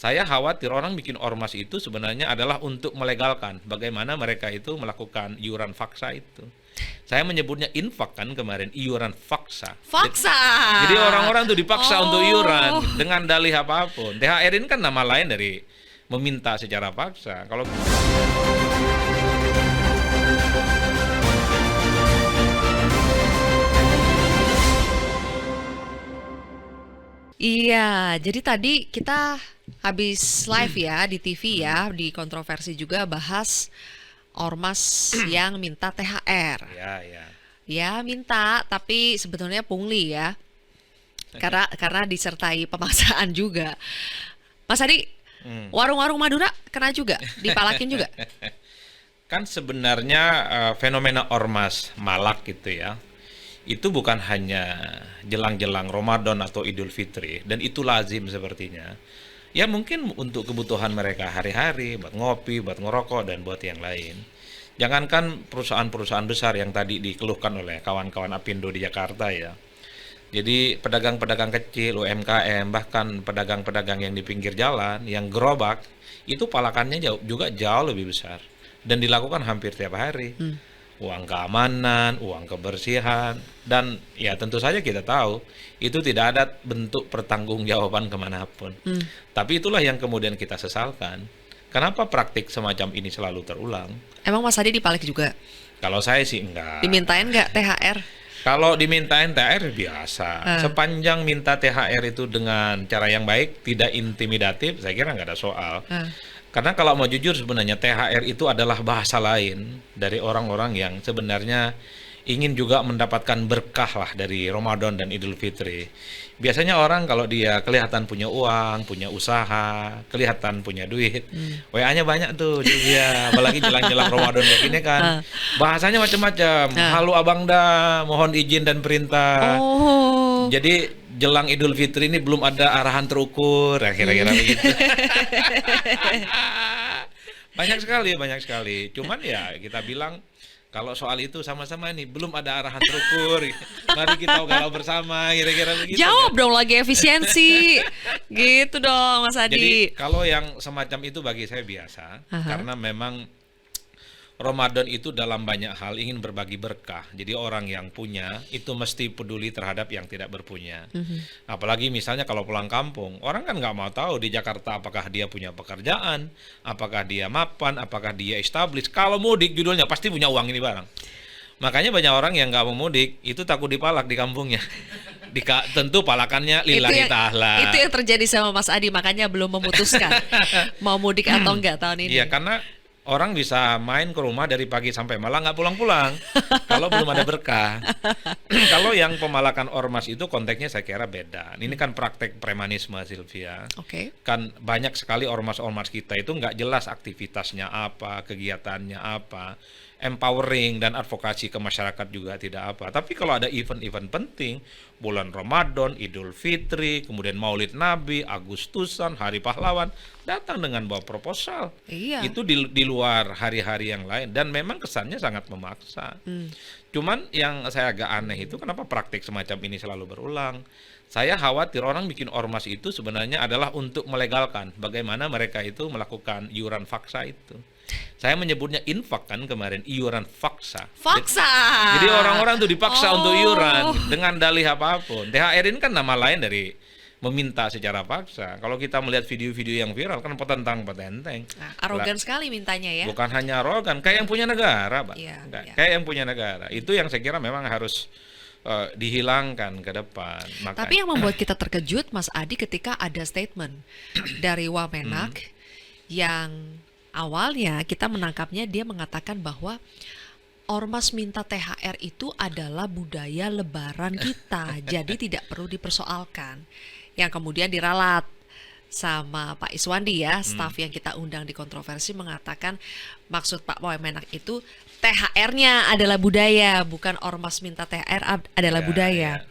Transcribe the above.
Saya khawatir orang bikin ormas itu sebenarnya adalah untuk melegalkan bagaimana mereka itu melakukan iuran faksa itu. Saya menyebutnya infak kan kemarin, iuran faksa. Faksa. Jadi orang-orang tuh dipaksa untuk iuran Oh. dengan dalih apapun. THR ini kan nama lain dari meminta secara paksa. Kalau Iya, jadi tadi kita habis live ya di TV ya, di kontroversi juga bahas ormas yang minta THR. ya. Ya, minta, tapi sebetulnya pungli ya. Karena disertai pemaksaan juga. Mas Adi, warung-warung Madura kena juga, dipalakin juga. Kan sebenarnya fenomena ormas malak gitu ya. Itu bukan hanya jelang-jelang Ramadan atau Idul Fitri, dan itu lazim sepertinya. Ya mungkin untuk kebutuhan mereka hari-hari, buat ngopi, buat ngerokok, dan buat yang lain. Jangankan perusahaan-perusahaan besar yang tadi dikeluhkan oleh kawan-kawan Apindo di Jakarta ya. Jadi pedagang-pedagang kecil, UMKM, bahkan pedagang-pedagang yang di pinggir jalan, yang gerobak, itu palakannya juga jauh lebih besar. Dan dilakukan hampir tiap hari. Uang keamanan, uang kebersihan, dan ya tentu saja kita tahu itu tidak ada bentuk pertanggungjawaban kemanapun. Tapi itulah yang kemudian kita sesalkan. Kenapa praktik semacam ini selalu terulang? Emang Mas Adi dipalik juga? Kalau saya sih enggak. Dimintain nggak THR? Kalau dimintain THR biasa. Sepanjang minta THR itu dengan cara yang baik, tidak intimidatif, saya kira nggak ada soal. Karena kalau mau jujur sebenarnya THR itu adalah bahasa lain dari orang-orang yang sebenarnya ingin juga mendapatkan berkah lah dari Ramadan dan Idul Fitri. Biasanya orang kalau dia kelihatan punya uang, punya usaha, kelihatan punya duit, WA-nya banyak tuh dia, apalagi jelang-jelang Ramadan kayak gini kan. Bahasanya macam-macam. Halo Abang Da, mohon izin dan perintah. Oh. Jadi jelang Idul Fitri ini belum ada arahan terukur, ya kira-kira begitu. Banyak sekali. Cuman ya kita bilang kalau soal itu sama-sama nih belum ada arahan terukur. Mari kita galau bersama, kira-kira begitu. Jawab dong lagi efisiensi. Gitu dong Mas Adi. Jadi kalau yang semacam itu bagi saya biasa, karena memang Ramadan itu dalam banyak hal ingin berbagi berkah. Jadi orang yang punya itu mesti peduli terhadap yang tidak berpunya. Apalagi misalnya kalau pulang kampung, orang kan nggak mau tahu di Jakarta apakah dia punya pekerjaan, apakah dia mapan, apakah dia established. Kalau mudik judulnya pasti punya uang ini barang. Makanya banyak orang yang nggak mau mudik itu takut dipalak di kampungnya. Tentu palakannya lillahi ta'ala. Itu yang terjadi sama Mas Adi, makanya belum memutuskan mau mudik atau enggak tahun ini. Iya, karena orang bisa main ke rumah dari pagi sampai malam nggak pulang-pulang kalau belum ada berkah. Kalau yang pemalakan ormas itu konteksnya saya kira beda. Ini kan praktek premanisme, Sylvia. Kan banyak sekali ormas-ormas kita itu nggak jelas aktivitasnya apa, kegiatannya apa, empowering dan advokasi ke masyarakat juga tidak apa. Tapi kalau ada event-event penting, bulan Ramadan, Idul Fitri, kemudian Maulid Nabi, Agustusan, Hari Pahlawan, datang dengan bawa proposal. Itu di luar hari-hari yang lain dan memang kesannya sangat memaksa. Cuman yang saya agak aneh itu kenapa praktik semacam ini selalu berulang. Saya khawatir orang bikin ormas itu sebenarnya adalah untuk melegalkan bagaimana mereka itu melakukan iuran faksa itu. Saya menyebutnya infak kan kemarin, iuran faksa. Faksa. Jadi orang-orang tuh dipaksa untuk iuran dengan dalih apapun. THR ini kan nama lain dari meminta secara paksa. Kalau kita melihat video-video yang viral kan petentang-petenteng. Arogan sekali mintanya ya. Bukan hanya arogan, kayak yang punya negara, Pak. Iya. Kayak yang punya negara. Itu yang saya kira memang harus dihilangkan ke depan. Tapi yang membuat kita terkejut, Mas Adi, ketika ada statement dari Wamenak yang awalnya kita menangkapnya dia mengatakan bahwa ormas minta THR itu adalah budaya lebaran kita, jadi tidak perlu dipersoalkan. Yang kemudian diralat sama Pak Iswandi ya, staf yang kita undang di kontroversi, mengatakan maksud Pak Wamenak itu THR-nya adalah budaya, bukan ormas minta THR adalah budaya.